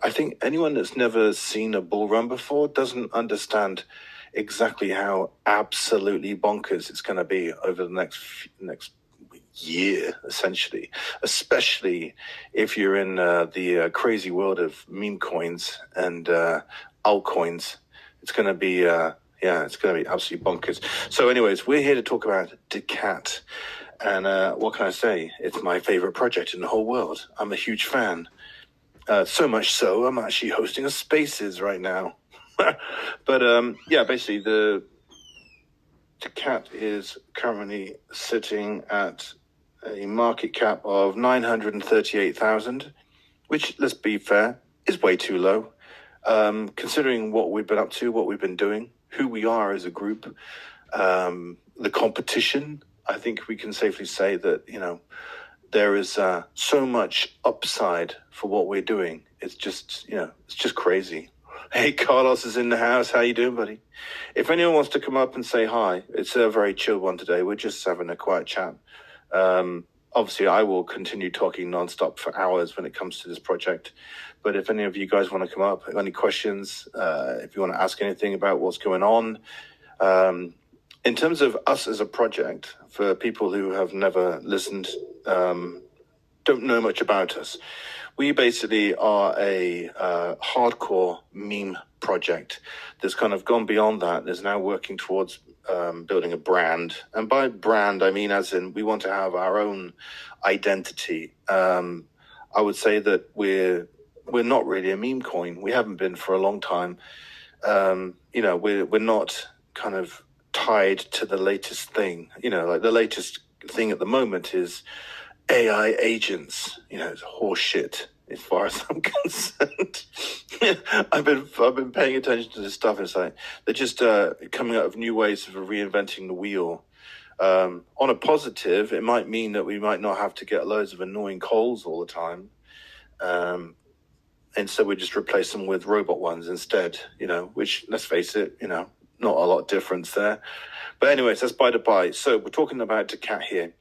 I think anyone that's never seen a bull run before doesn't understand exactly how absolutely bonkers it's going to be over the next year, essentially, especially if you're in the crazy world of meme coins and altcoins. It's going to be, it's going to be absolutely bonkers. So anyways, we're here to talk about Dacat. And what can I say? It's my favorite project in the whole world. I'm a huge fan. So much so, I'm actually hosting a Spaces right now. But basically, the Dacat is currently sitting at a market cap of 938,000, which, let's be fair, is way too low. Considering what we've been up to, what we've been doing, who we are as a group, the competition, I think we can safely say that, there is so much upside for what we're doing. It's just crazy. Hey, Carlos is in the house. How you doing, buddy? If anyone wants to come up and say hi, it's a very chill one today. We're just having a quiet chat. Obviously, I will continue talking nonstop for hours when it comes to this project. But if any of you guys want to come up, any questions, if you want to ask anything about what's going on, in terms of us as a project, for people who have never listened, don't know much about us, we basically are a hardcore meme project that's kind of gone beyond that. Is now working towards building a brand. And by brand, I mean as in we want to have our own identity. I would say that we're not really a meme coin. We haven't been for a long time. We're not kind of tied to the latest thing. Like the latest thing at the moment is AI agents. It's horse shit as far as I'm concerned. I've been paying attention to this stuff. It's like they're just coming up with new ways of reinventing the wheel. On a positive, it might mean that we might not have to get loads of annoying calls all the time. And so we just replace them with robot ones instead, which, let's face it, not a lot of difference there. But anyways, that's by the by. So we're talking about Dacat here.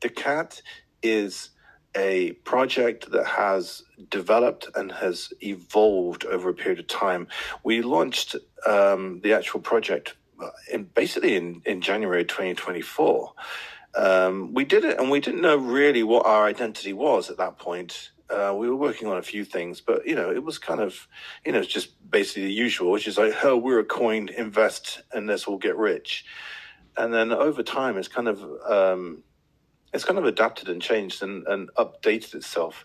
Dacat is a project that has developed and has evolved over a period of time. We launched the actual project in January 2024. We did it, and we didn't know really what our identity was at that point. We were working on a few things, but it was kind of, it's just basically the usual, which is like, oh, we're a coin, invest, and let's all get rich. And then over time, it's kind of adapted and changed and updated itself.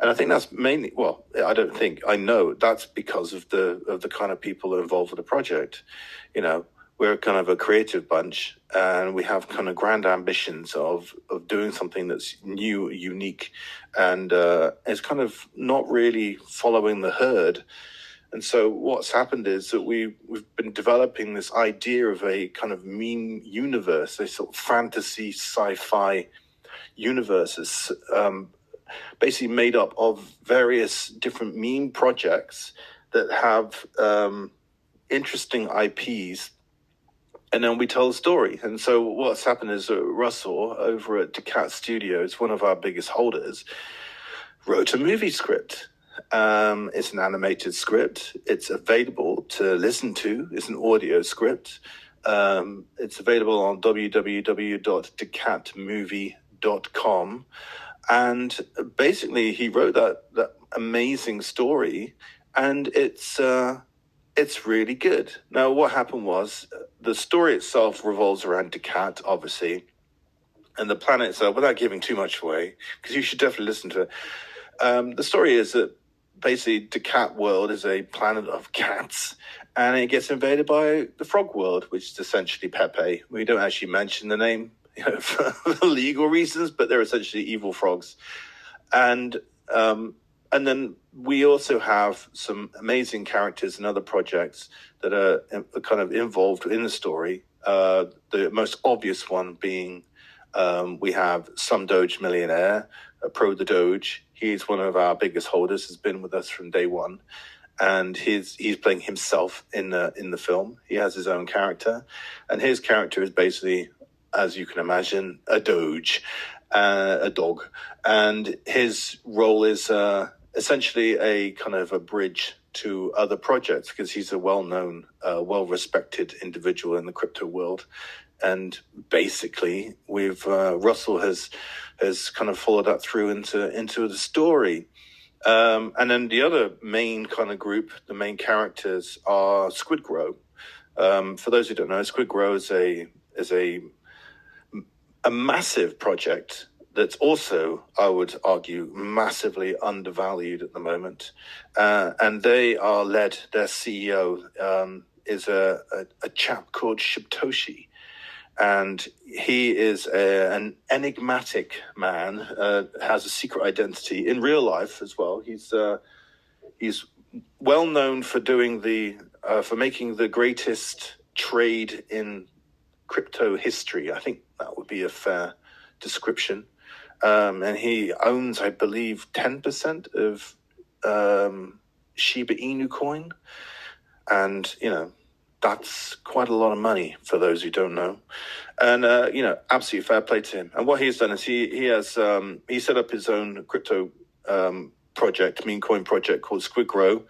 And I think that's mainly, I know that's because of the kind of people involved with the project. We're kind of a creative bunch, and we have kind of grand ambitions of doing something that's new, unique, and it's kind of not really following the herd. And so what's happened is that we've been developing this idea of a kind of meme universe, a sort of fantasy sci-fi universe, basically made up of various different meme projects that have interesting IPs. And then we tell a story. And so what's happened is that Russell over at Dacat Studios, one of our biggest holders, wrote a movie script. It's an animated script. It's available to listen to. It's an audio script. It's available on www.dacatmovie.com. And basically he wrote that amazing story, and it's really good. Now, what happened was the story itself revolves around Dacat, obviously, and the planet itself, without giving too much away, because you should definitely listen to it. The story is that basically Dacat world is a planet of cats, and it gets invaded by the frog world, which is essentially Pepe. We don't actually mention the name, for legal reasons, but they're essentially evil frogs. And then we also have some amazing characters and other projects that are kind of involved in the story. The most obvious one being we have Some Doge Millionaire, Pro the Doge. He's one of our biggest holders, has been with us from day one. And he's playing himself in the film. He has his own character. And his character is basically, as you can imagine, a Doge, a dog. And his role is essentially a kind of a bridge to other projects, because he's a well-known, well-respected individual in the crypto world. And basically, Russell has kind of followed that through into the story. And then the other main kind of group, the main characters, are SquidGrow. For those who don't know, SquidGrow is a massive project that's also, I would argue, massively undervalued at the moment. And they are led, their CEO is a chap called Shibtoshi. And he is an enigmatic man, has a secret identity in real life as well. He's well known for doing for making the greatest trade in crypto history. I think that would be a fair description. And he owns, I believe, 10% of Shiba Inu coin. And, that's quite a lot of money for those who don't know. And, absolutely fair play to him. And what he's done is he set up his own crypto project, meme coin project called SquidGrow,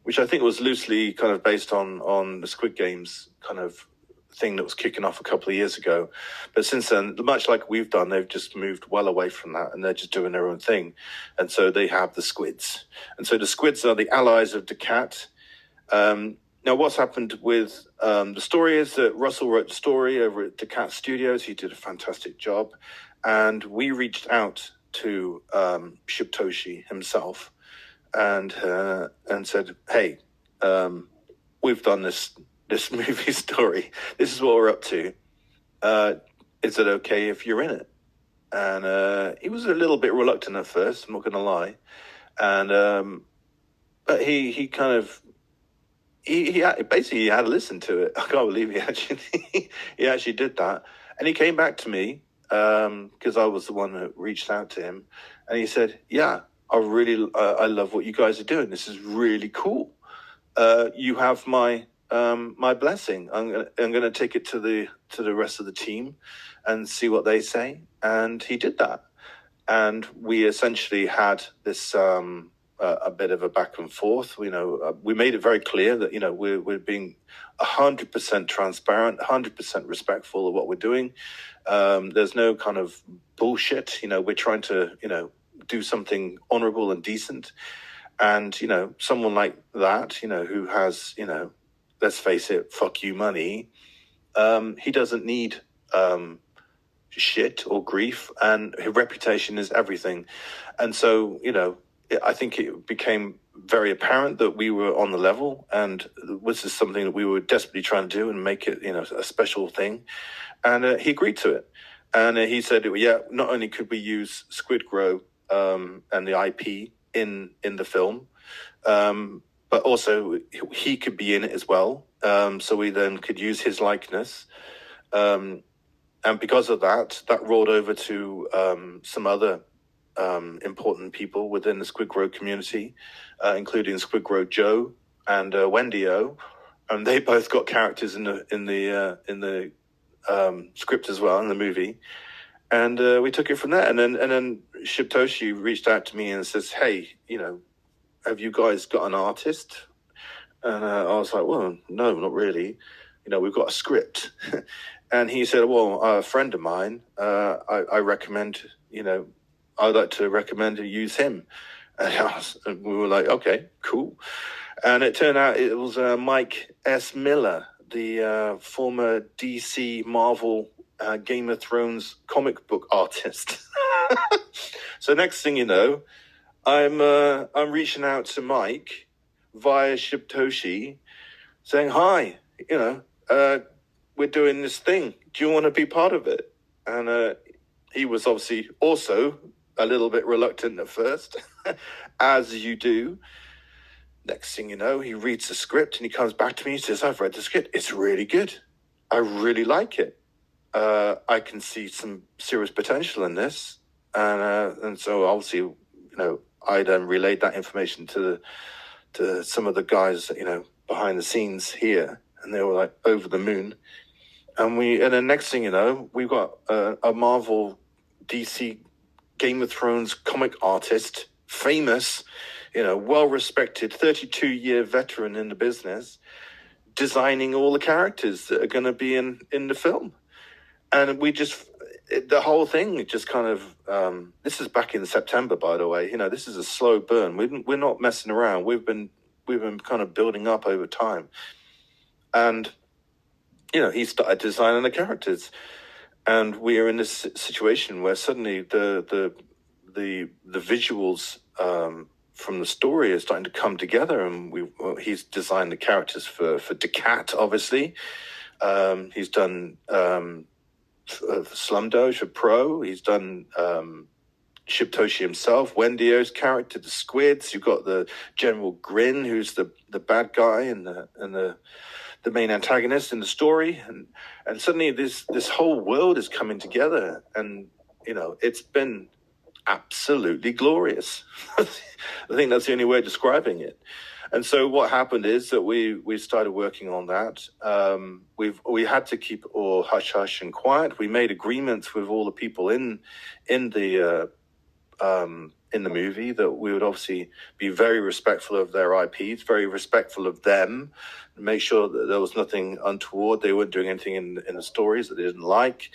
which I think was loosely kind of based on the Squid Games kind of thing that was kicking off a couple of years ago. But since then, much like we've done, they've just moved well away from that, and they're just doing their own thing. And so they have the squids. And so the squids are the allies of Dacat. Now, what's happened with the story is that Russell wrote the story over at Dacat Studios. He did a fantastic job. And we reached out to Shibtoshi himself and said, hey, we've done this movie story. This is what we're up to. Is it okay if you're in it? And he was a little bit reluctant at first, I'm not going to lie. And but he kind of, he basically had to listen to it. I can't believe he actually did that. And he came back to me because I was the one that reached out to him, and he said, "Yeah, I love what you guys are doing. This is really cool. You have my blessing. I'm gonna take it to the rest of the team and see what they say." And he did that, and we essentially had this a bit of a back and forth. We made it very clear that we're being 100% transparent, 100% respectful of what we're doing. There's no kind of bullshit. We're trying to do something honorable and decent. And someone like that, who has let's face it, fuck you money. He doesn't need shit or grief, and his reputation is everything. And so I think it became very apparent that we were on the level, and this is something that we were desperately trying to do and make it, a special thing. And he agreed to it. And he said, yeah, not only could we use SquidGrow and the IP in the film, but also he could be in it as well. So we then could use his likeness. And because of that rolled over to some other important people within the SquidGrow community, including SquidGrow Joe and Wendy O, and they both got characters in the script as well in the movie, and we took it from there. And then Shibtoshi reached out to me and says, "Hey, have you guys got an artist?" And I was like, "Well, no, not really. We've got a script." And he said, "Well, a friend of mine, I recommend, I'd like to recommend to use him." And we were like, okay, cool. And it turned out it was Mike S. Miller, the former DC Marvel Game of Thrones comic book artist. So next thing you know, I'm reaching out to Mike via Shibtoshi saying, "Hi, we're doing this thing. Do you want to be part of it?" And he was obviously also a little bit reluctant at first, as you do. Next thing you know, he reads the script and he comes back to me and says, "I've read the script. It's really good. I really like it. I can see some serious potential in this." And so obviously, I then relayed that information to some of the guys, behind the scenes here, and they were like over the moon. And then next thing you know, we've got a Marvel DC Game of Thrones comic artist, famous, well-respected 32-year veteran in the business, designing all the characters that are going to be in the film. And the whole thing just kind of, this is back in September, by the way. This is a slow burn. We're not messing around. We've been kind of building up over time. And, he started designing the characters. And we are in this situation where suddenly the visuals from the story are starting to come together. And he's designed the characters for Dacat, obviously. He's done Slumdoge for Pro. He's done Shibtoshi himself, Wendio's character, the squids. You've got the General Grin, who's the bad guy and the main antagonist in the story, and suddenly this whole world is coming together, and it's been absolutely glorious. I think that's the only way of describing it. And so what happened is that we started working on that. We had to keep all hush hush and quiet. We made agreements with all the people in the movie that we would obviously be very respectful of their IPs, very respectful of them, make sure that there was nothing untoward. They weren't doing anything in the stories that they didn't like.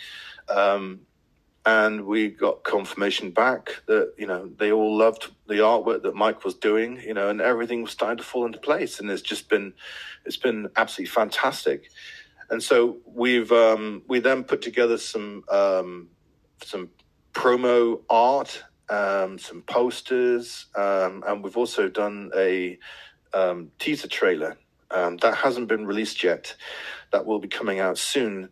And we got confirmation back that, they all loved the artwork that Mike was doing, and everything was starting to fall into place. And it's been absolutely fantastic. And so we then put together some promo art, some posters, and we've also done a teaser trailer that hasn't been released yet. That will be coming out soon.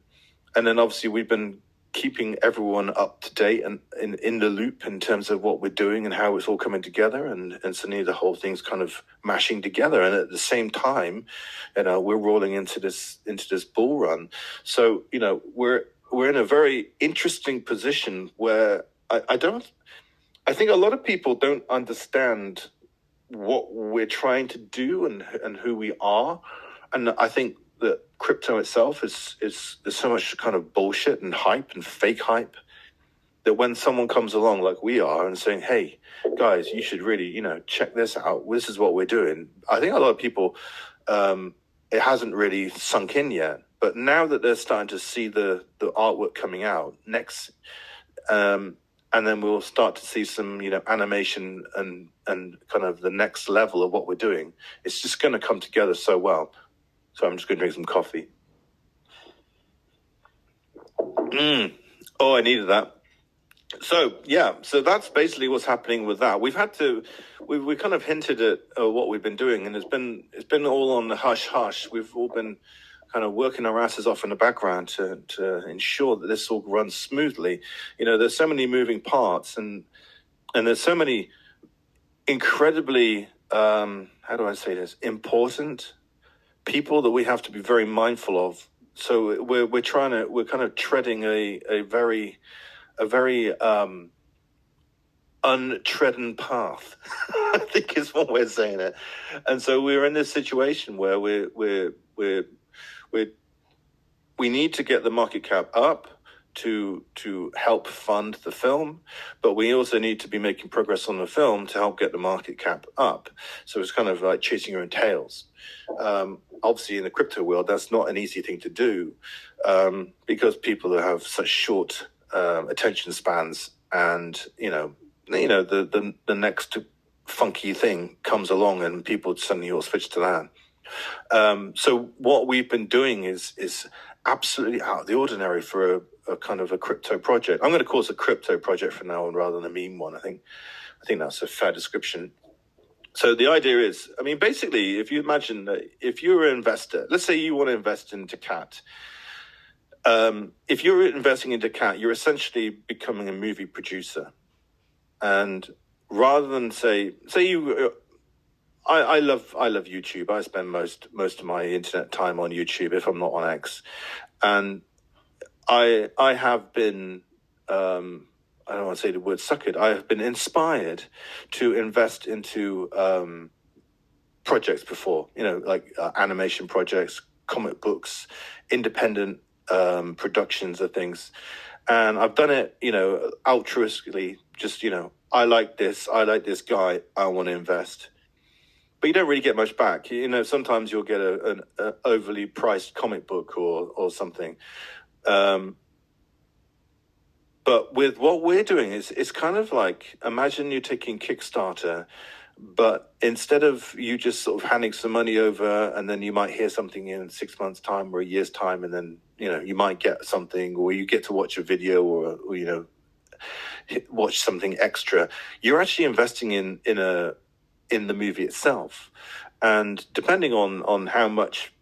And then obviously we've been keeping everyone up to date and in the loop in terms of what we're doing and how it's all coming together, and suddenly the whole thing's kind of mashing together. And at the same time, we're rolling into this bull run. So we're in a very interesting position where I think a lot of people don't understand what we're trying to do and who we are. And I think that crypto itself is there's so much kind of bullshit and hype and fake hype that when someone comes along like we are and saying, hey, guys, you should really, check this out. This is what we're doing. I think a lot of people, it hasn't really sunk in yet. But now that they're starting to see the artwork coming out next, and then we'll start to see some, animation and kind of the next level of what we're doing. It's just going to come together so well. So I'm just going to drink some coffee. Oh, I needed that. So that's basically what's happening with that. We kind of hinted at what we've been doing, and it's been all on the hush hush. We've all been kind of working our asses off in the background to ensure that this all runs smoothly. There's so many moving parts, and there's so many incredibly, how do I say this, important people that we have to be very mindful of. So we're kind of treading a very untrodden path. I think is one way of saying it. And so we're in this situation where we need to get the market cap up to help fund the film, but we also need to be making progress on the film to help get the market cap up. So it's kind of like chasing your own tails. Obviously, in the crypto world, that's not an easy thing to do because people have such short attention spans, and the next funky thing comes along, and people suddenly all switch to that. So what we've been doing is absolutely out of the ordinary for a kind of a crypto project. I'm going to call it a crypto project from now on rather than a meme one. I think that's a fair description. So the idea is, basically, if you imagine that if you're an investor, let's say you want to invest in Dacat. If you're investing in Dacat, you're essentially becoming a movie producer. And rather than say you, I love YouTube. I spend most of my internet time on YouTube if I'm not on X, and I have been. I don't want to say the word suck it. I have been inspired to invest into projects before, like animation projects, comic books, independent productions of things. And I've done it, altruistically, just, I like this guy, I want to invest. but you don't really get much back. You know, sometimes you'll get an overly priced comic book or something. But with what we're doing, it's kind of like, imagine you're taking Kickstarter, but instead of you just sort of handing some money over and then you might hear something in 6 months' time or a year's time, and then, you know, you might get something, or you get to watch a video, or you know, watch something extra. You're actually investing in the movie itself. And depending on how much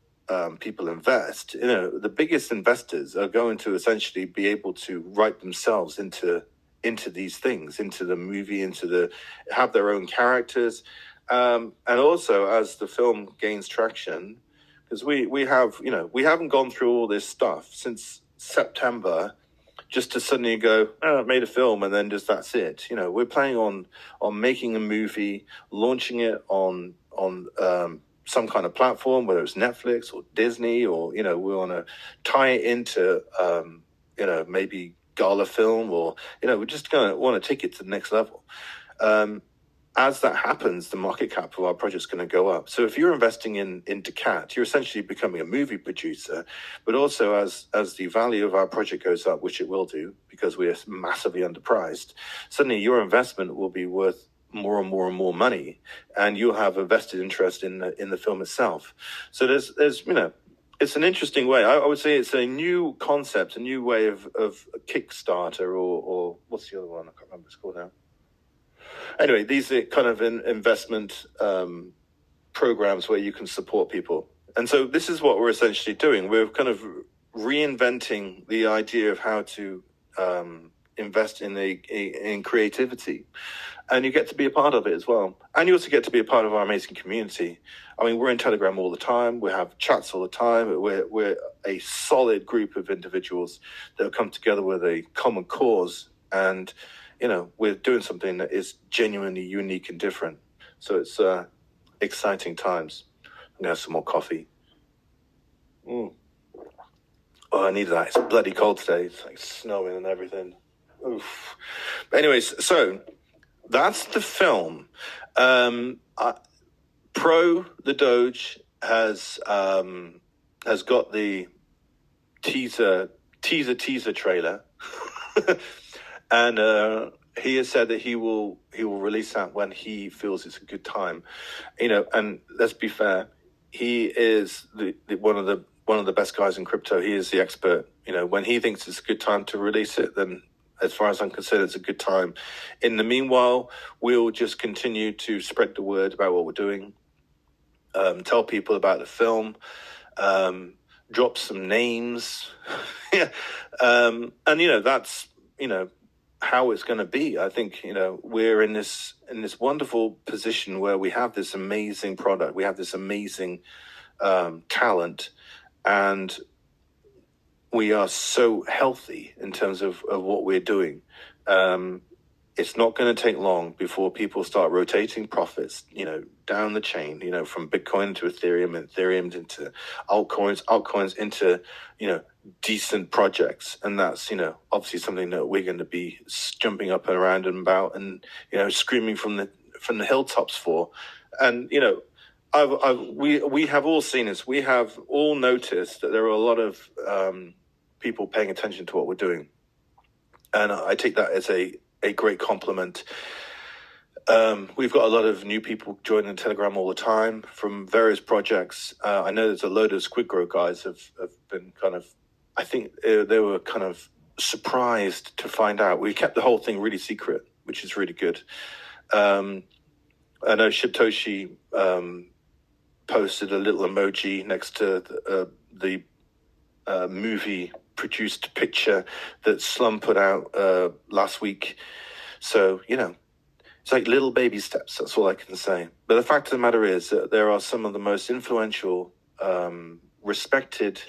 people invest, you know, the biggest investors are going to essentially be able to write themselves into these things, into the movie, have their own characters. And also, as the film gains traction, because we have, you know, we haven't gone through all this stuff since September just to suddenly go, oh, I made a film, and then just that's it. You know, we're planning on making a movie, launching it on some kind of platform, whether it's Netflix or Disney, or, you know, we want to tie it into you know, maybe Gala Film, or, you know, we're just going to want to take it to the next level. As that happens, the market cap of our project is going to go up. So if you're investing in Dacat, you're essentially becoming a movie producer. But also, as the value of our project goes up, which it will do because we're massively underpriced, suddenly your investment will be worth more and more and more money, and you'll have a vested interest in the film itself. So there's you know, it's an interesting way. I would say it's a new concept, a new way of Kickstarter, or what's the other one? I can't remember what it's called now. Anyway, these are kind of investment programs where you can support people. And so this is what we're essentially doing. We're kind of reinventing the idea of how to invest in creativity. And you get to be a part of it as well. And you also get to be a part of our amazing community. I mean, we're in Telegram all the time. We have chats all the time. We're a solid group of individuals that have come together with a common cause. And, you know, we're doing something that is genuinely unique and different. So it's exciting times. I'm going to have some more coffee. Oh, I need that. It's bloody cold today. It's like snowing and everything. Oof. But anyways, so that's the film. Pro the Doge has got the teaser trailer, and he has said that he will release that when he feels it's a good time. You know, and let's be fair, he is one of the best guys in crypto. He is the expert. You know, when he thinks it's a good time to release it, then as far as I'm concerned, it's a good time. In the meanwhile, we'll just continue to spread the word about what we're doing, tell people about the film, drop some names. Yeah. And, you know, that's, you know, how it's going to be. I think, you know, we're in this wonderful position where we have this amazing product. We have this amazing talent, and we are so healthy in terms of what we're doing. It's not going to take long before people start rotating profits, you know, down the chain, you know, from Bitcoin to Ethereum, and Ethereum into altcoins into, you know, decent projects. And that's, you know, obviously something that we're going to be jumping up and around and about and, you know, screaming from the hilltops for. And, you know, we have all seen this. We have all noticed that there are a lot of people paying attention to what we're doing. And I take that as a great compliment. We've got a lot of new people joining Telegram all the time from various projects. I know there's a load of SquidGrow guys have been kind of, I think they were kind of surprised to find out. We kept the whole thing really secret, which is really good. I know Shibtoshi posted a little emoji next to the movie produced picture that Slum put out last week. So, you know, it's like little baby steps. That's all I can say. But the fact of the matter is that there are some of the most influential, respected,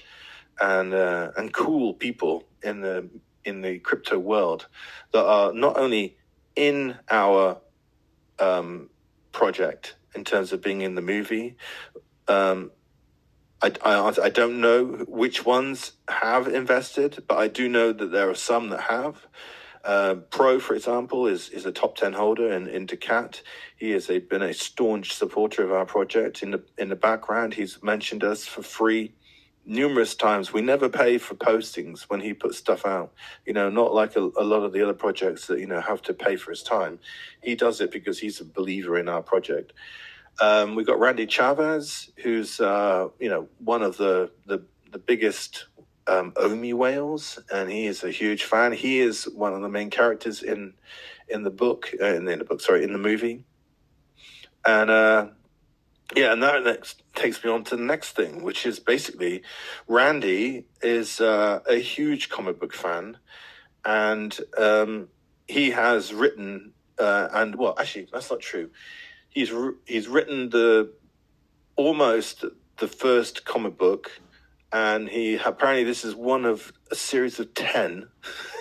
and cool people in the crypto world that are not only in our project in terms of being in the movie. I don't know which ones have invested, but I do know that there are some that have. Pro, for example, is a top 10 holder in Dacat. He has been a staunch supporter of our project. In the background, he's mentioned us for free numerous times. We never pay for postings when he puts stuff out. Not like a lot of the other projects that have to pay for his time. He does it because he's a believer in our project. We've got Randy Chavez, who's one of the biggest Omi whales, and he is a huge fan. He is one of the main characters in the book, in the movie. And and that takes me on to the next thing, which is basically Randy is a huge comic book fan, and he has written actually that's not true. He's written almost the first comic book, and apparently this is one of a series of 10.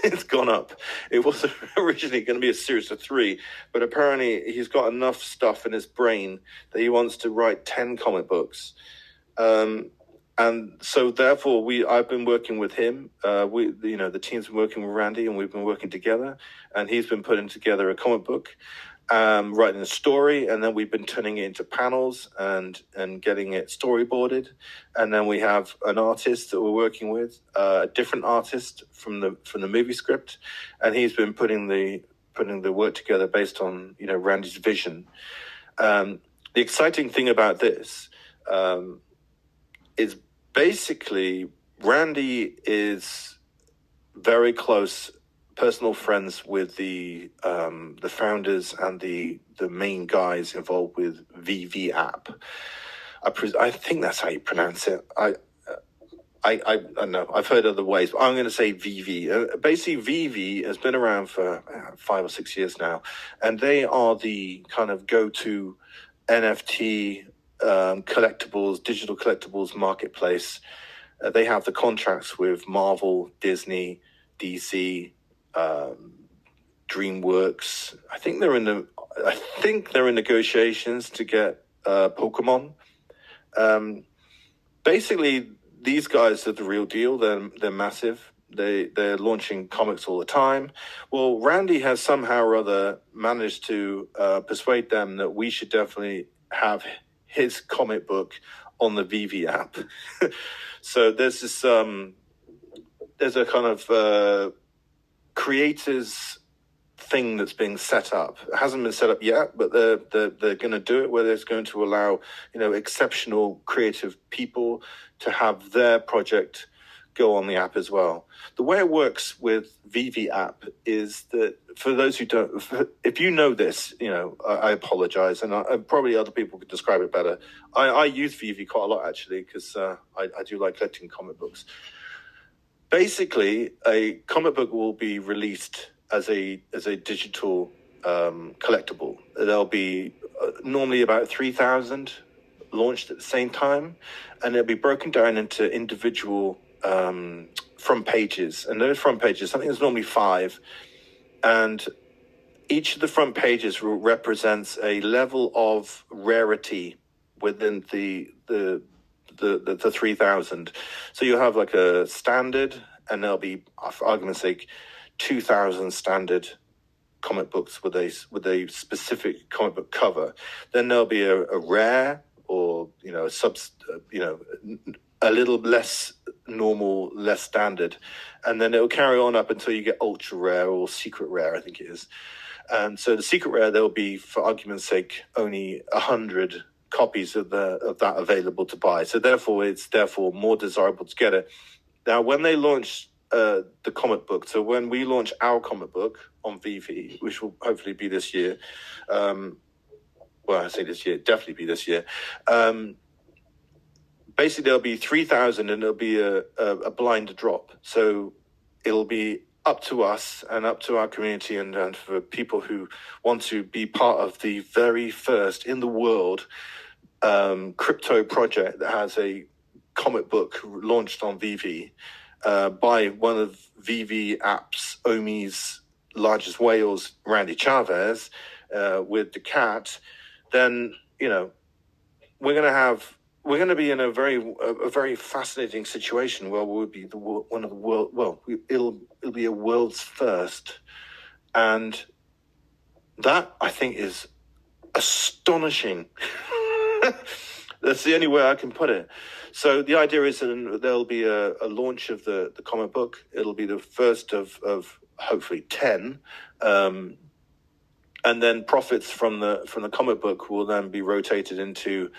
It's gone up. It was originally going to be a series of 3, but apparently he's got enough stuff in his brain that he wants to write 10 comic books. And so therefore I've been working with him. The team's been working with Randy, and we've been working together, and he's been putting together a comic book, writing a story, and then we've been turning it into panels and getting it storyboarded. And then we have an artist that we're working with, a different artist from the movie script, and he's been putting the work together based on Randy's vision. The exciting thing about this is basically Randy is very close personal friends with the founders and the main guys involved with VeVe app. I think that's how you pronounce it. I know I've heard other ways, but I'm going to say VeVe. Basically, VeVe has been around for 5 or 6 years now, and they are the kind of go-to NFT digital collectibles marketplace. They have the contracts with Marvel, Disney, DC, DreamWorks. I think they're in negotiations to get Pokemon. Basically, these guys are the real deal. They're massive. They're launching comics all the time. Well, Randy has somehow or other managed to persuade them that we should definitely have his comic book on the VeVe app. So there's this there's a kind of creators thing that's being set up. It hasn't been set up yet, but they're going to do it, where it's going to allow exceptional creative people to have their project go on the app as well. The way it works with VeVe app is that, for those who don't, if you know this, I apologize, and probably other people could describe it better. I use VeVe quite a lot, actually, because I do like collecting comic books. Basically, a comic book will be released as a digital collectible. There'll be normally about 3,000 launched at the same time, and it'll be broken down into individual front pages. And those front pages, I think there's normally 5, and each of the front pages represents a level of rarity within the 3,000. So you have like a standard, and there'll be, for argument's sake, 2,000 standard comic books with a specific comic book cover. Then there'll be a rare, or a little less normal, less standard, and then it'll carry on up until you get ultra rare or secret rare, I think it is. And so the secret rare, there'll be, for argument's sake, only 100 copies of that available to buy. So it's more desirable to get it. Now, when they launch the comic book, so when we launch our comic book on VeVe, which will hopefully be this year, I say this year, definitely be this year. Basically, there'll be 3,000, and there'll be a blind drop. So it'll be up to us and up to our community, and for people who want to be part of the very first in the world crypto project that has a comic book launched on VeVe by one of VeVe app's Omi's largest whales, Randy Chavez, with Dacat. Then we're going to be in a very fascinating situation where we'll be one of the world. Well, it'll be a world's first And that, I think, is astonishing. That's the only way I can put it. So the idea is that there'll be a launch of the comic book. It'll be the first of hopefully 10. And then profits from the comic book will then be rotated into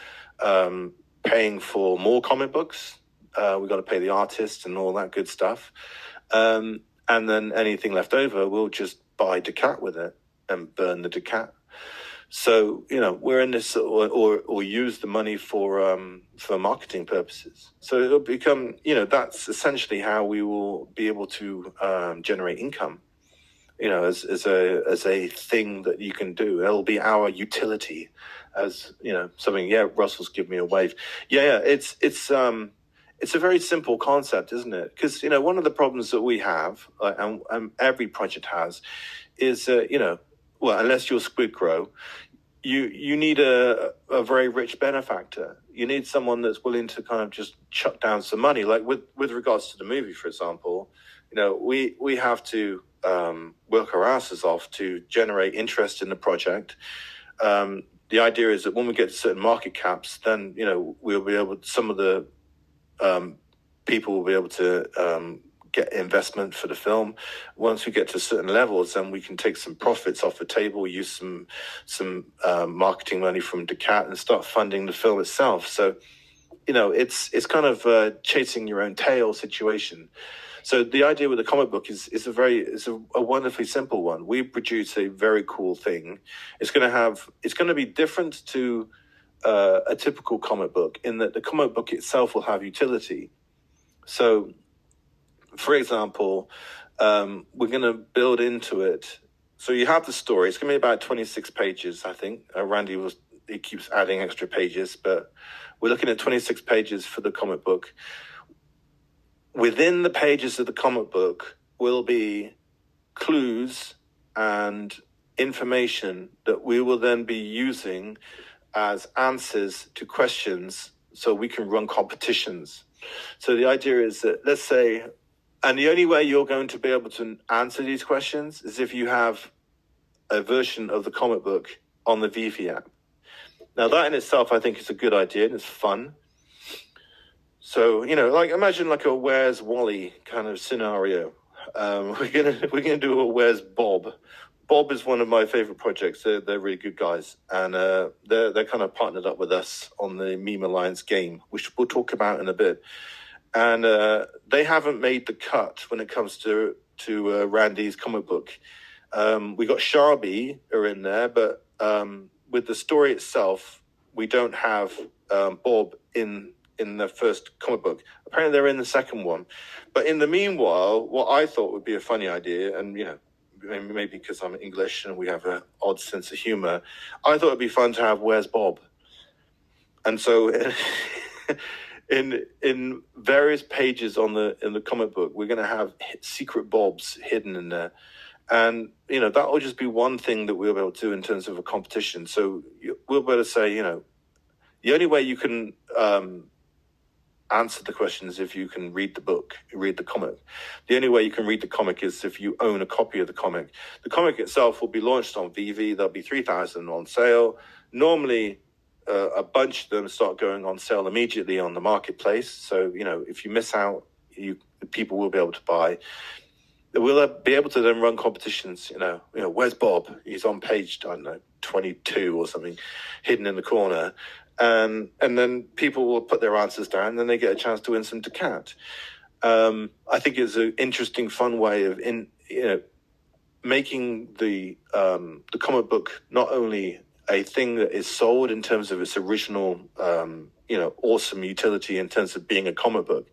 paying for more comic books. We've got to pay the artists and all that good stuff. And then anything left over, we'll just buy Dacat with it and burn the Dacat. So, we're in this, or use the money for marketing purposes. So it'll become, that's essentially how we will be able to generate income. As a thing that you can do. It'll be our utility as, something. Yeah, Russell's give me a wave. Yeah, it's a very simple concept, isn't it? Because, one of the problems that we have, and every project has, is, well, unless you're SquidGrow, you need a very rich benefactor. You need someone that's willing to kind of just chuck down some money. Like with regards to the movie, for example, we have to work our asses off to generate interest in the project. The idea is that when we get to certain market caps, then, we'll be able to, some of the people will be able to get investment for the film. Once we get to certain levels, then we can take some profits off the table, use some marketing money from Dacat and start funding the film itself. So, it's kind of chasing your own tail situation. So the idea with the comic book is a wonderfully simple one. We produce a very cool thing. It's going to be different to a typical comic book in that the comic book itself will have utility. So, for example, we're going to build into it. So you have the story. It's going to be about 26 pages, I think. He keeps adding extra pages, but we're looking at 26 pages for the comic book. Within the pages of the comic book will be clues and information that we will then be using as answers to questions so we can run competitions. So the idea is that, let's say, and the only way you're going to be able to answer these questions is if you have a version of the comic book on the VeVe app. Now, that in itself, I think, is a good idea and it's fun. So, imagine like a Where's Wally kind of scenario. We're gonna do a Where's Bob. Bob is one of my favorite projects. They're really good guys, and they're kind of partnered up with us on the Meme Alliance game, which we'll talk about in a bit. And they haven't made the cut when it comes to Randy's comic book. We got Sharby are in there, but with the story itself, we don't have Bob in the first comic book. Apparently they're in the second one. But in the meanwhile, what I thought would be a funny idea, and maybe because I'm English and we have an odd sense of humor, I thought it'd be fun to have Where's Bob? And so in various pages in the comic book, we're going to have secret Bobs hidden in there. And, that will just be one thing that we'll be able to do in terms of a competition. So we'll be able to say, the only way you can answer the questions if you can read the comic. The only way you can read the comic is if you own a copy of the comic. The comic itself will be launched on VeVe. There'll be 3,000 on sale. Normally, a bunch of them start going on sale immediately on the marketplace. So, if you miss out, people will be able to buy. We'll be able to then run competitions. Where's Bob? He's on page, 22 or something, hidden in the corner. And then people will put their answers down, and then they get a chance to win some Dacat. I think it's an interesting, fun way of making the comic book not only a thing that is sold in terms of its original, awesome utility in terms of being a comic book,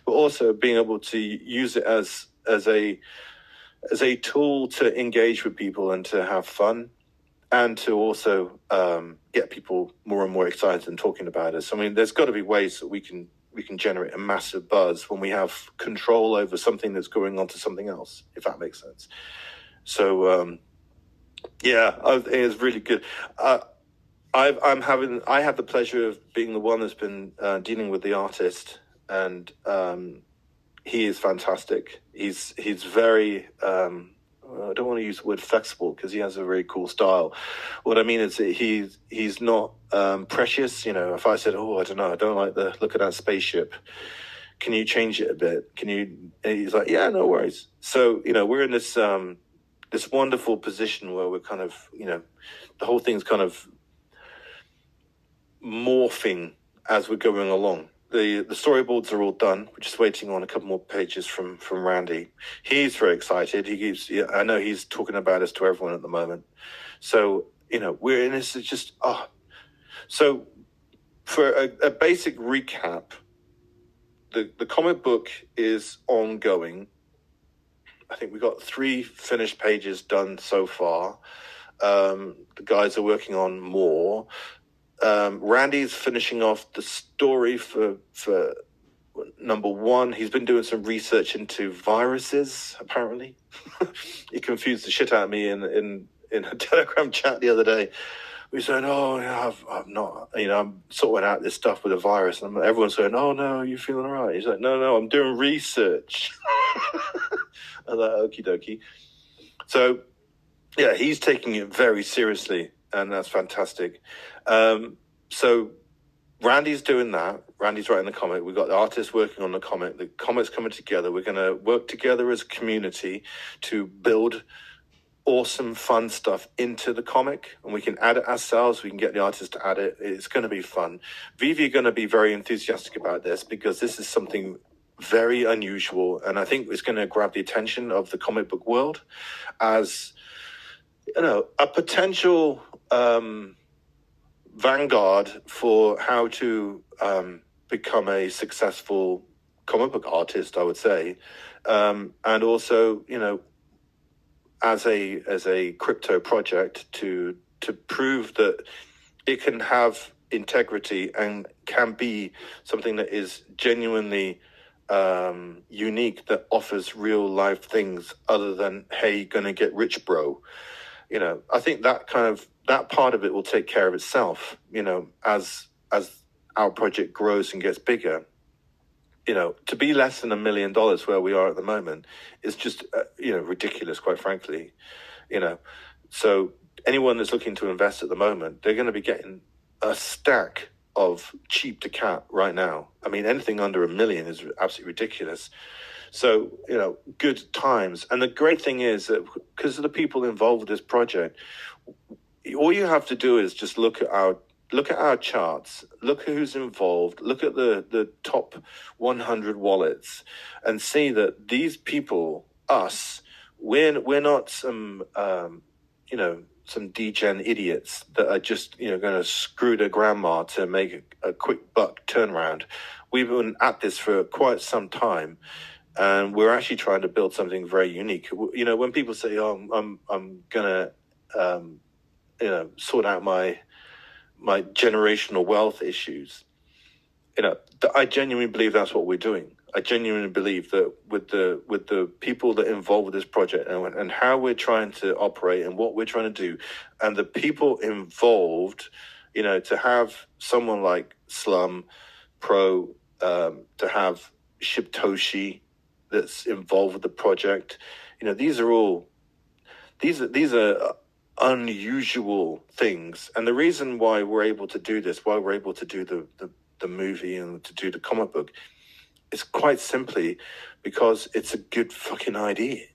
but also being able to use it as a tool to engage with people and to have fun. And to also get people more and more excited and talking about us. I mean, there's got to be ways that we can generate a massive buzz when we have control over something that's going on to something else, if that makes sense. So, it's really good. I have the pleasure of being the one that's been dealing with the artist, and he is fantastic. He's very I don't want to use the word flexible because he has a very cool style. What I mean is that he's not precious. You know, if I said, oh, I don't know, I don't like the look of that spaceship, can you change it a bit? Can you? And he's like, yeah, no worries. So, you know, we're in this this wonderful position where we're kind of, you know, the whole thing's kind of morphing as we're going along. The storyboards are all done. We're just waiting on a couple more pages from Randy. He's very excited. I know he's talking about this to everyone at the moment. So, you know, we're in this. It's just So, for a basic recap, the comic book is ongoing. I think we got 3 finished pages done so far. The guys are working on more. Randy's finishing off the story for number 1. He's been doing some research into viruses, apparently. He confused the shit out of me in a Telegram chat the other day. We said, oh, yeah, I'm not, you know, I'm sorting out this stuff with a virus. And everyone's saying, oh, no, you feeling all right? He's like, no, I'm doing research. I'm like, okie dokie. So, yeah, he's taking it very seriously, and that's fantastic. So Randy's doing that. Randy's writing the comic. We've got the artists working on the comic. The comic's coming together. We're going to work together as a community to build awesome, fun stuff into the comic, and we can add it ourselves. We can get the artists to add it. It's going to be fun. VeVe are going to be very enthusiastic about this because this is something very unusual, and I think it's going to grab the attention of the comic book world as, you know, a potential vanguard for how to become a successful comic book artist, I would say, and also, you know, as a crypto project to prove that it can have integrity and can be something that is genuinely unique, that offers real life things other than, hey, gonna get rich, bro. You know, I think that part of it will take care of itself, you know, as our project grows and gets bigger. You know, to be less than $1 million where we are at the moment is just, you know, ridiculous, quite frankly. You know, so anyone that's looking to invest at the moment, they're going to be getting a stack of cheap Dacat right now. I mean, anything under $1 million is absolutely ridiculous. So, you know, good times. And the great thing is that because of the people involved with this project, all you have to do is just look at our charts, look at who's involved, look at the top 100 wallets, and see that these people, us, we're not some, you know, some degen idiots that are just, you know, going to screw their grandma to make a quick buck turnaround. We've been at this for quite some time, and we're actually trying to build something very unique. You know, when people say, oh, I'm going to, you know, sort out my generational wealth issues, you know, I genuinely believe that's what we're doing. I genuinely believe that with the people that involved with this project and how we're trying to operate and what we're trying to do, and the people involved, you know, to have someone like Slum Pro, to have Shibtoshi that's involved with the project, you know, these are unusual things. And the reason why we're able to do this, why we're able to do the movie and to do the comic book, is quite simply because it's a good fucking idea.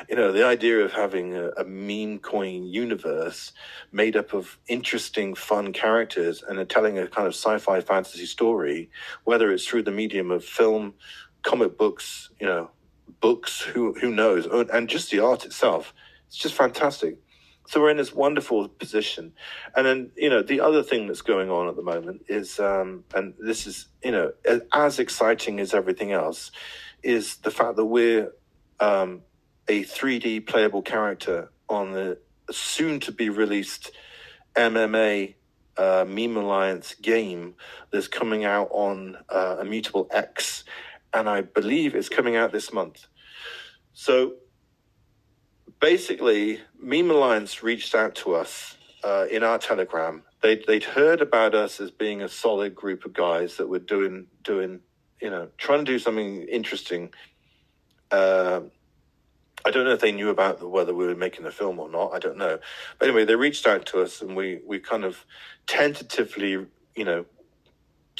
You know, the idea of having a meme coin universe made up of interesting, fun characters and telling a kind of sci-fi fantasy story, whether it's through the medium of film, comic books, you know, books, who knows, and just the art itself. It's just fantastic. So we're in this wonderful position. And then, you know, the other thing that's going on at the moment is, and this is, you know, as exciting as everything else, is the fact that we're a 3D playable character on the soon-to-be-released MMA Meme Alliance game that's coming out on Immutable X. And I believe it's coming out this month. So basically, Meme Alliance reached out to us in our Telegram. They'd heard about us as being a solid group of guys that were doing, you know, trying to do something interesting I don't know if they knew about whether we were making the film or not. I don't know. But anyway, they reached out to us, and we kind of tentatively,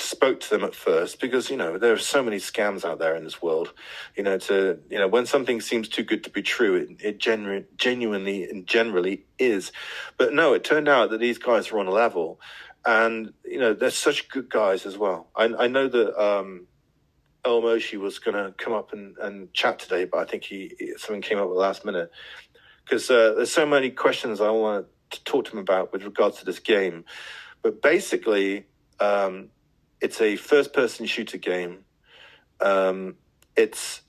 spoke to them at first, because there are so many scams out there in this world. When something seems too good to be true, it genuinely and generally is. But no, it turned out that these guys were on a level, and they're such good guys as well. I know that El Moshi was going to come up and chat today, but I think something came up at the last minute, because there's so many questions I want to talk to him about with regards to this game. But basically, it's a first-person shooter game. It's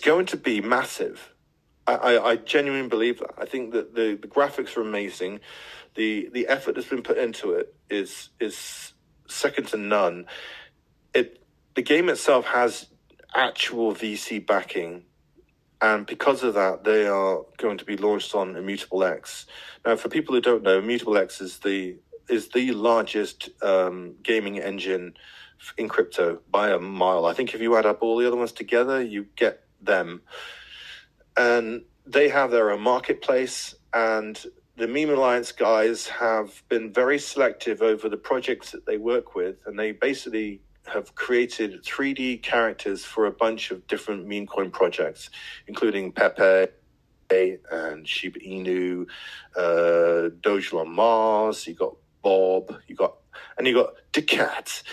going to be massive. I genuinely believe that. I think that the graphics are amazing. The effort that's been put into it is second to none. The game itself has actual VC backing, and because of that, they are going to be launched on Immutable X. Now, for people who don't know, Immutable X is the largest gaming engine in crypto by a mile. I think if you add up all the other ones together, you get them. And they have their own marketplace, and the Meme Alliance guys have been very selective over the projects that they work with, and they basically have created 3D characters for a bunch of different meme coin projects, including Pepe and Shiba Inu, Doge on Mars. You got Bob. You got Dacat.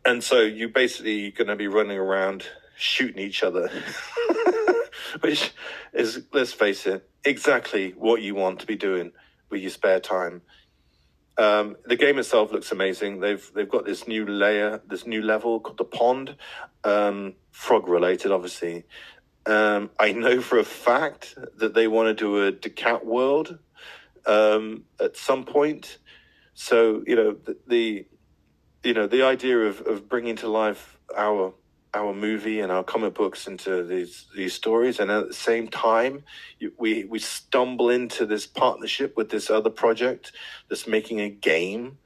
And so you basically going to be running around shooting each other, which is, let's face it, exactly what you want to be doing with your spare time. The game itself looks amazing. They've got this new level called the Pond, frog related, obviously. I know for a fact that they want to do a Dacat world at some point. So the idea of bringing to life our movie and our comic books into these stories, and at the same time we stumble into this partnership with this other project that's making a game.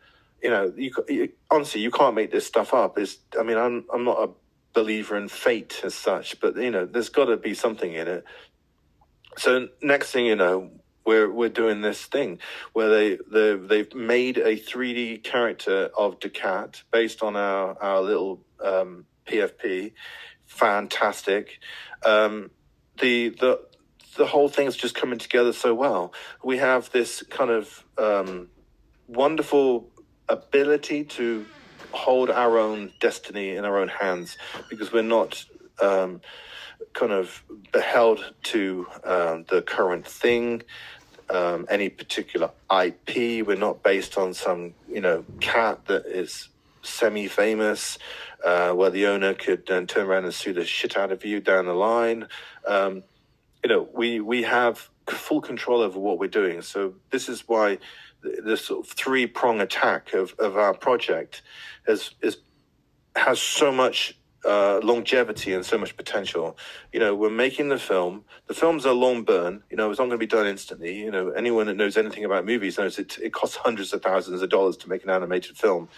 Honestly, you can't make this stuff up. I'm not a believer in fate as such, but there's got to be something in it. So next thing you know, we're doing this thing where they've made a 3D character of Dacat based on our little PFP. Fantastic. The whole thing's just coming together so well. We have this kind of wonderful ability to hold our own destiny in our own hands, because we're not kind of beheld to the current thing, any particular IP. We're not based on some cat that is semi-famous, where the owner could then turn around and sue the shit out of you down the line. We have full control over what we're doing. So this is why the sort of three-prong attack of our project has so much longevity and so much potential. We're making the film. The film's a long burn. It's not going to be done instantly. Anyone that knows anything about movies knows it costs hundreds of thousands of dollars to make an animated film.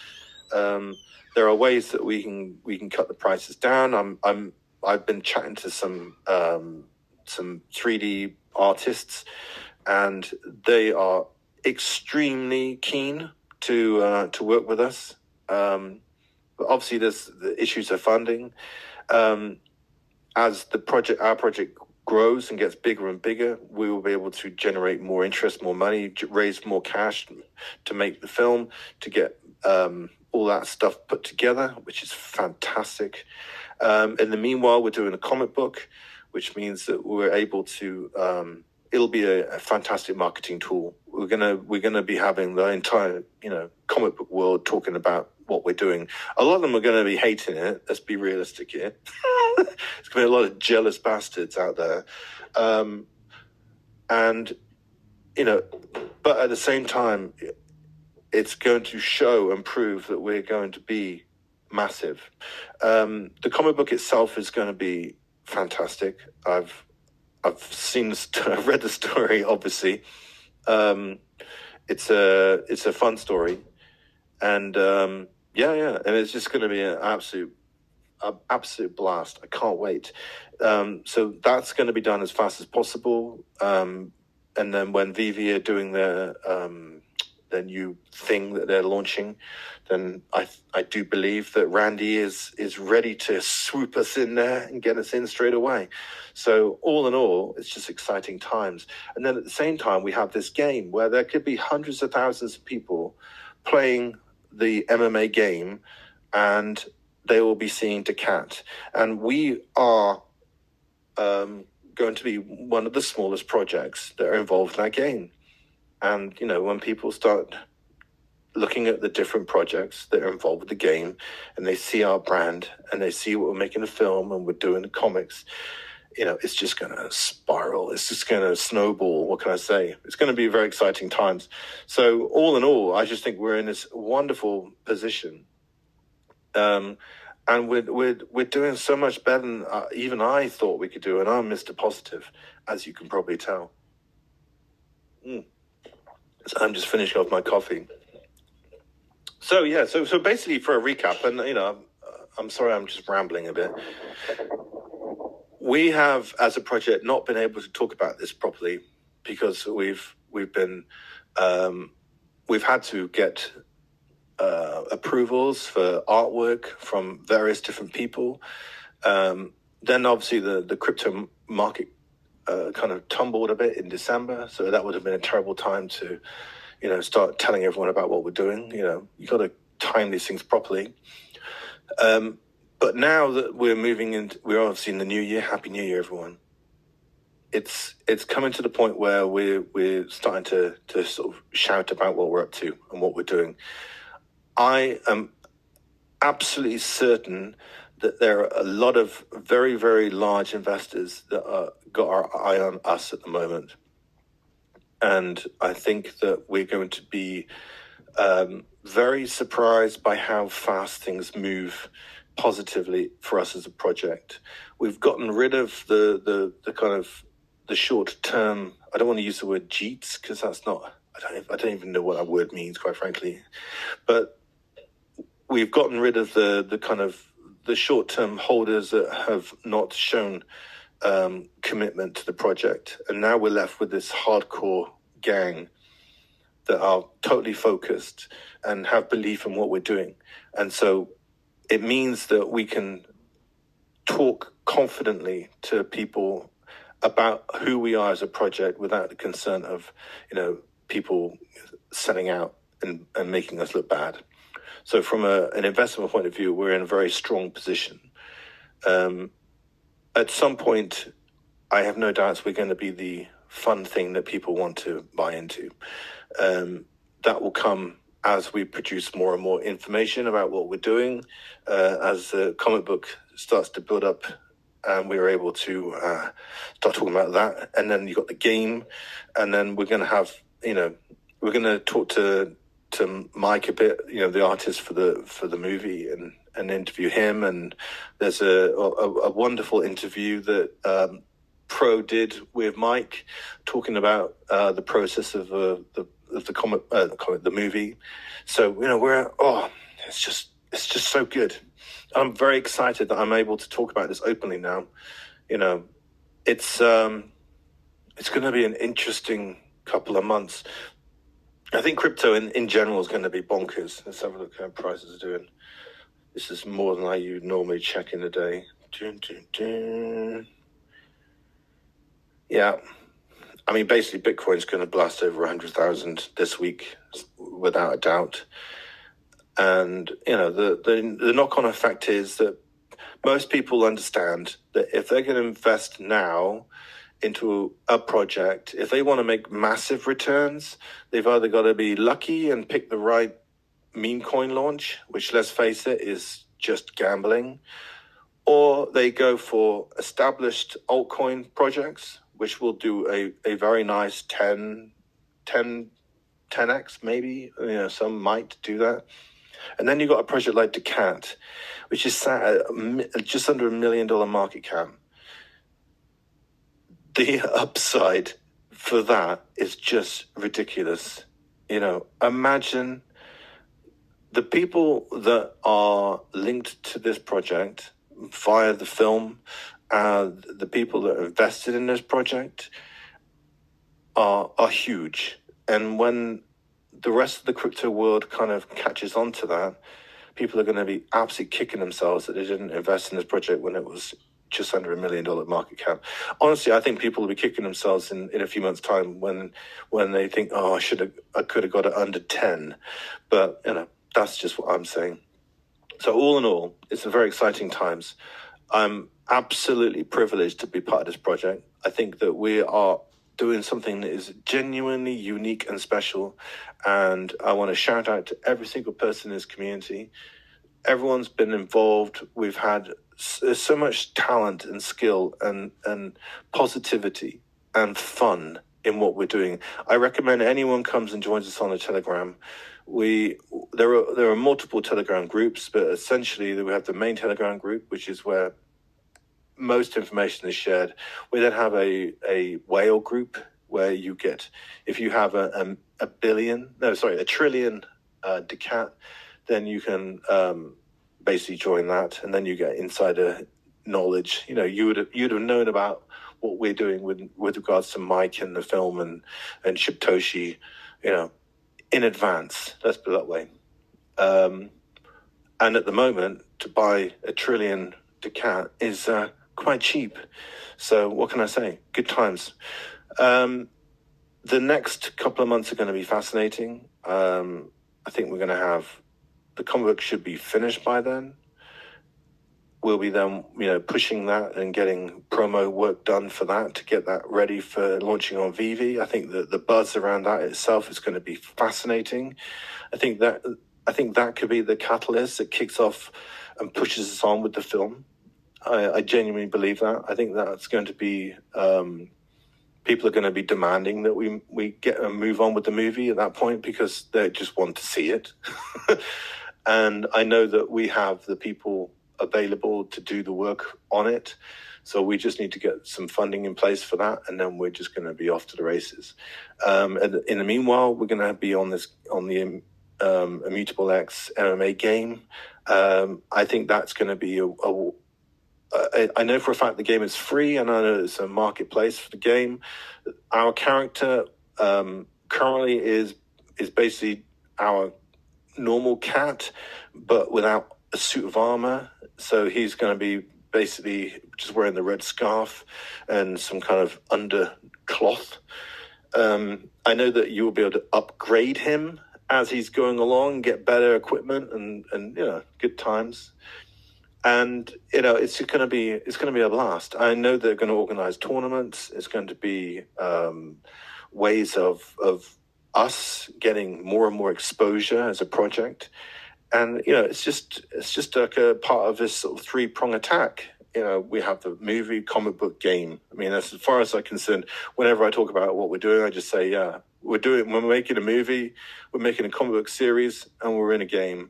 There are ways that we can cut the prices down. I've been chatting to some 3D artists, and they are extremely keen to work with us. But obviously, there's the issues of funding. As our project grows and gets bigger and bigger, we will be able to generate more interest, more money, raise more cash to make the film, to get all that stuff put together, which is fantastic. In the meanwhile, we're doing a comic book, which means that we're able to. It'll be a fantastic marketing tool. We're gonna be having the entire comic book world talking about what we're doing. A lot of them are going to be hating it. Let's be realistic here. There's going to be a lot of jealous bastards out there, and but at the same time, it's going to show and prove that we're going to be massive. The comic book itself is going to be fantastic. I've seen I've read the story, obviously. It's a fun story, and and it's just going to be an absolute an absolute blast. I can't wait. So that's going to be done as fast as possible. And then when VeVe are doing their new thing that they're launching, then I do believe that Randy is ready to swoop us in there and get us in straight away. So all in all, it's just exciting times. And then at the same time, we have this game where there could be hundreds of thousands of people playing the MMA game, and they will be seeing Dacat. And we are going to be one of the smallest projects that are involved in that game. And, you know, when people start looking at the different projects that are involved with the game, and they see our brand, and they see what we're making a film and we're doing the comics, you know, it's just going to spiral. It's just going to snowball. What can I say? It's going to be very exciting times. So all in all, I just think we're in this wonderful position. And we're doing so much better than even I thought we could do. And I'm Mr. Positive, as you can probably tell. So I'm just finishing off my coffee. So yeah, so basically for a recap, and you know, I'm sorry, I'm just rambling a bit. We have, as a project, not been able to talk about this properly because we've had to get approvals for artwork from various different people. Then obviously the crypto market kind of tumbled a bit in December, so that would have been a terrible time to, you know, start telling everyone about what we're doing. You know, you got to time these things properly. But now that we're moving into, we're obviously in the new year. Happy New Year, everyone. It's coming to the point where we're starting to sort of shout about what we're up to and what we're doing. I am absolutely certain that there are a lot of very, very large investors that got our eye on us at the moment. And I think that we're going to be very surprised by how fast things move positively for us as a project. We've gotten rid of the kind of the short term. I don't want to use the word JEETs because that's not. I don't even know what that word means, quite frankly. But we've gotten rid of the kind of the short term holders that have not shown commitment to the project, and now we're left with this hardcore gang that are totally focused and have belief in what we're doing. And so it means that we can talk confidently to people about who we are as a project without the concern of, you know, people setting out and making us look bad. So from an investment point of view, we're in a very strong position. At some point, I have no doubts we're going to be the fun thing that people want to buy into. That will come as we produce more and more information about what we're doing, as the comic book starts to build up, and we're able to start talking about that. And then you've got the game, and then we're going to have, you know, we're going to talk to Mike a bit, you know, the artist for the movie, and interview him. And there's a wonderful interview that Pro did with Mike, talking about the process of the movie. So, you know, it's just so good. I'm very excited that I'm able to talk about this openly now. You know, it's going to be an interesting couple of months. I think crypto in general is going to be bonkers. Let's have a look at how prices are doing. This is more than I would normally check in a day. Yeah. I mean, basically, Bitcoin's going to blast over 100,000 this week, without a doubt. And, you know, the knock-on effect is that most people understand that if they're going to invest now into a project, if they want to make massive returns, they've either got to be lucky and pick the right meme coin launch, which, let's face it, is just gambling, or they go for established altcoin projects, which will do a very nice 10x maybe. You know, some might do that. And then you've got a project like Dacat, which is sat at just under $1 million market cap. The upside for that is just ridiculous. You know, imagine the people that are linked to this project, via the film, the people that are invested in this project are huge. And when the rest of the crypto world kind of catches on to that, people are going to be absolutely kicking themselves that they didn't invest in this project when it was just under $1 million market cap. Honestly, I think people will be kicking themselves in a few months' time when they think, oh, I could have got it under 10. But that's just what I'm saying. So all in all, it's a very exciting times. I'm absolutely privileged to be part of this project. I think that we are doing something that is genuinely unique and special. And I want to shout out to every single person in this community. Everyone's been involved. We've had so much talent and skill and positivity and fun in what we're doing. I recommend anyone comes and joins us on the Telegram. There are multiple Telegram groups, but essentially we have the main Telegram group, which is where most information is shared. We then have a whale group where you get, if you have a trillion Dacat, then you can basically join that, and then you get insider knowledge. You'd have known about what we're doing with regards to Mike and the film and Shibtoshi, in advance. Let's put it that way. And at the moment, to buy a trillion Dacat is quite cheap. So what can I say? Good times. The next couple of months are going to be fascinating. I think we're going to have, the comic book should be finished by then. We'll be then, pushing that and getting promo work done for that to get that ready for launching on VeVe. I think that the buzz around that itself is going to be fascinating. I think that could be the catalyst that kicks off and pushes us on with the film. I genuinely believe that. I think that's going to be, people are going to be demanding that we get and move on with the movie at that point because they just want to see it. And I know that we have the people available to do the work on it. So we just need to get some funding in place for that. And then we're just going to be off to the races. And in the meanwhile, we're going to be on the Immutable X MMA game. I think that's going to be I know for a fact the game is free, and I know it's a marketplace for the game. Our character currently is basically our normal cat, but without a suit of armor. So he's going to be basically just wearing the red scarf and some kind of undercloth. I know that you will be able to upgrade him as he's going along, get better equipment and good times. And it's going to be a blast. I know they're going to organize tournaments. It's going to be ways of us getting more and more exposure as a project. And it's just like a part of this sort of three-prong attack. We have the movie, comic book, game. I mean, as far as I'm concerned, whenever I talk about what we're doing, I just say, yeah, we're making a movie, we're making a comic book series, and we're in a game.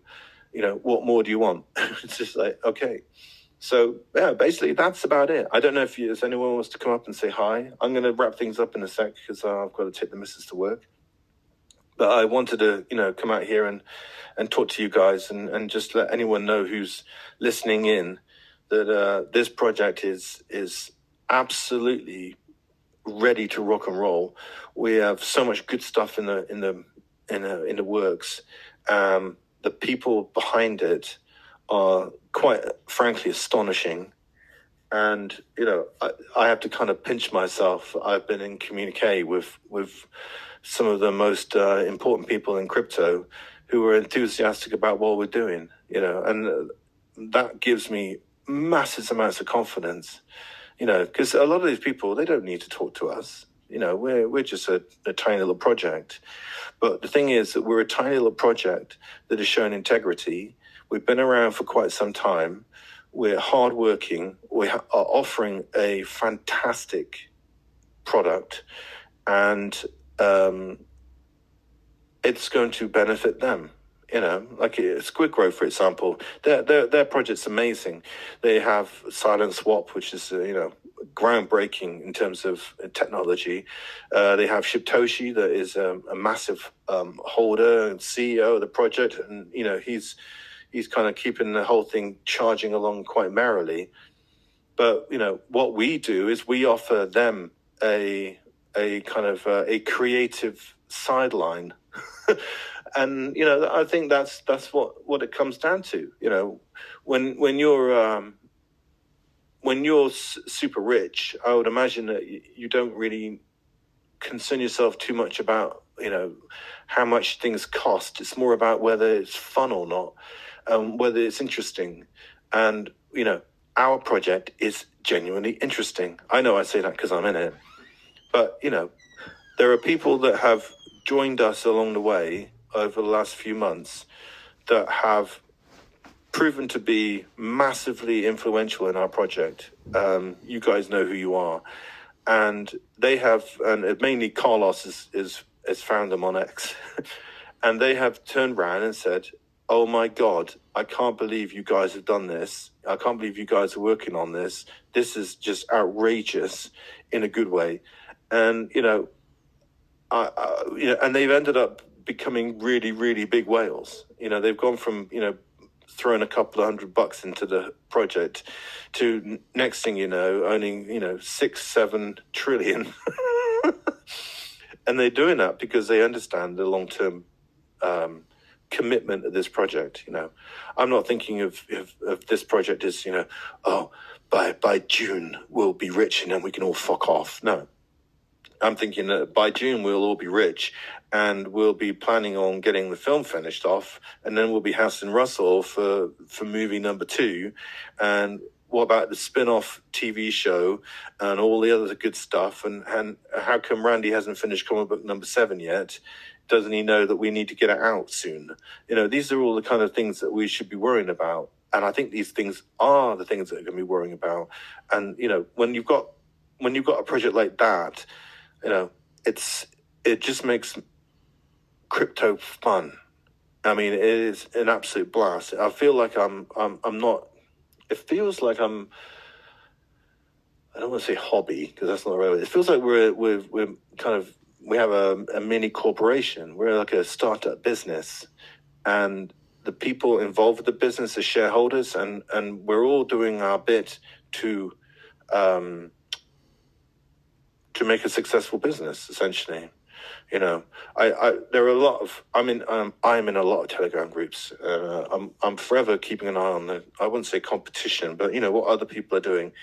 What more do you want? It's just like, okay. So, yeah, basically that's about it. I don't know if anyone wants to come up and say hi. I'm going to wrap things up in a sec because I've got to take the missus to work. But I wanted to, come out here and talk to you guys and just let anyone know who's listening in that this project is absolutely ready to rock and roll. We have so much good stuff in the works. The people behind it are quite frankly astonishing. And, I have to kind of pinch myself. I've been in communique with some of the most important people in crypto who are enthusiastic about what we're doing, and that gives me massive amounts of confidence, because a lot of these people, they don't need to talk to us. We're just a tiny little project. But the thing is that we're a tiny little project that has shown integrity. We've been around for quite some time. We're hardworking. We are offering a fantastic product, and it's going to benefit them. Like SquidGrow, for example, their project's amazing. They have Silent Swap, which is groundbreaking in terms of technology. They have Shibtoshi, that is a massive holder and CEO of the project, and he's he's kind of keeping the whole thing charging along quite merrily. But what we do is we offer them a kind of a creative sideline, and I think that's what it comes down to. When you're super rich, I would imagine that you don't really concern yourself too much about how much things cost. It's more about whether it's fun or not, whether it's interesting, and our project is genuinely interesting. I know I say that because I'm in it, but there are people that have joined us along the way over the last few months that have proven to be massively influential in our project. You guys know who you are. And they have, and mainly Carlos is found them on X, and they have turned around and said, "Oh my God, I can't believe you guys have done this. I can't believe you guys are working on this. This is just outrageous in a good way." And and they've ended up becoming really, really big whales. They've gone from throwing a couple of $100 into the project to next thing you know owning 6-7 trillion. And they're doing that because they understand the long-term commitment of this project. I'm not thinking of this project as by June we'll be rich and then we can all fuck off. No, I'm thinking that by June we'll all be rich and we'll be planning on getting the film finished off, and then we'll be House and Russell for movie number 2. And what about the spin-off TV show and all the other good stuff? And how come Randy hasn't finished comic book number 7 yet? Doesn't he know that we need to get it out soon? These are all the kind of things that we should be worrying about. And I think these things are the things that are going to be worrying about. And, when you've got a project like that, it just makes crypto fun. I mean, it is an absolute blast. I feel like I'm not. It feels like I'm. I don't want to say hobby because that's not the right way. It feels like we're kind of, we have a mini corporation. We're like a startup business, and the people involved with the business are shareholders, and we're all doing our bit to make a successful business, essentially. There are a lot of, I'm in a lot of Telegram groups. I'm forever keeping an eye on I wouldn't say competition, but what other people are doing.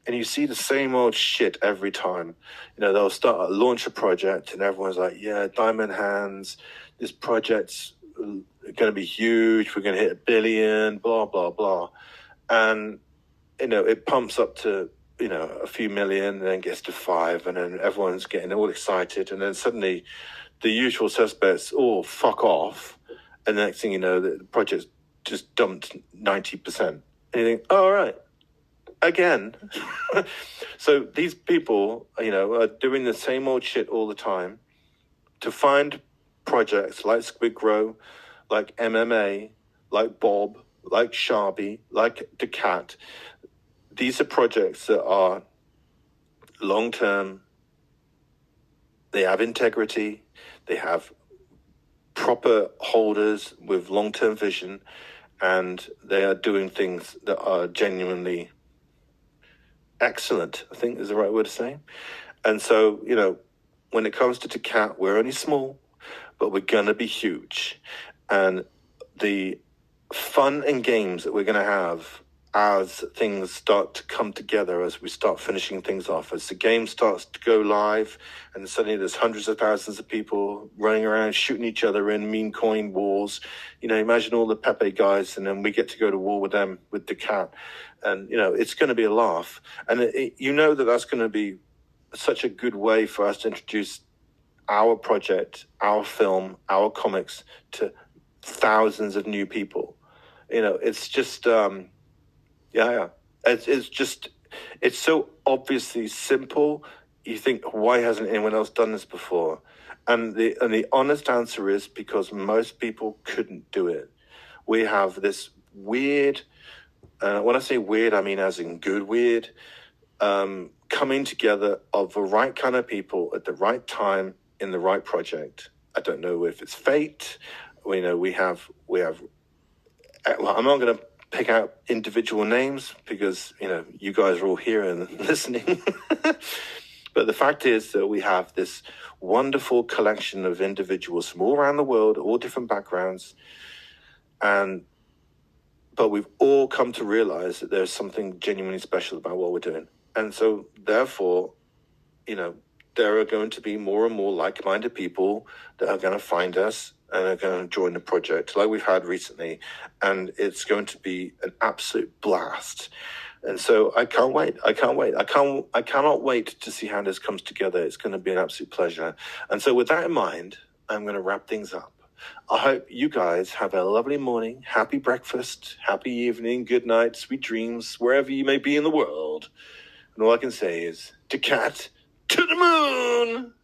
And you see the same old shit every time. They'll launch a project and everyone's like, yeah, diamond hands, this project's going to be huge. We're going to hit 1 billion, blah, blah, blah. And, it pumps up to, a few million, and then gets to 5, and then everyone's getting all excited, and then suddenly the usual suspects all fuck off, and the next thing you know, the project's just dumped 90%. And you think, oh, all right, again. So these people, are doing the same old shit all the time to find projects like SquidGrow, like MMA, like Bob, like Sharby, like Dacat. These are projects that are long-term, they have integrity, they have proper holders with long-term vision, and they are doing things that are genuinely excellent, I think is the right word to say. And so, when it comes to Dacat, we're only small, but we're going to be huge. And the fun and games that we're going to have as things start to come together, as we start finishing things off, as the game starts to go live, and suddenly there's hundreds of thousands of people running around shooting each other in meme coin wars. Imagine all the Pepe guys, and then we get to go to war with them with Dacat, and it's going to be a laugh. And that's going to be such a good way for us to introduce our project, our film, our comics to thousands of new people. It's just it's so obviously simple. You think, why hasn't anyone else done this before? And the honest answer is because most people couldn't do it. We have this weird, when I say weird, I mean as in good weird, coming together of the right kind of people at the right time in the right project. I don't know if it's fate. We have well, I'm not going to pick out individual names because, you guys are all here and listening. But the fact is that we have this wonderful collection of individuals from all around the world, all different backgrounds. But we've all come to realize that there's something genuinely special about what we're doing. And so therefore, there are going to be more and more like-minded people that are going to find us and are going to join the project like we've had recently. And it's going to be an absolute blast. And so I can't wait. I cannot wait to see how this comes together. It's going to be an absolute pleasure. And so with that in mind, I'm going to wrap things up. I hope you guys have a lovely morning, happy breakfast, happy evening, good night, sweet dreams, wherever you may be in the world. And all I can say is, Dacat to the moon!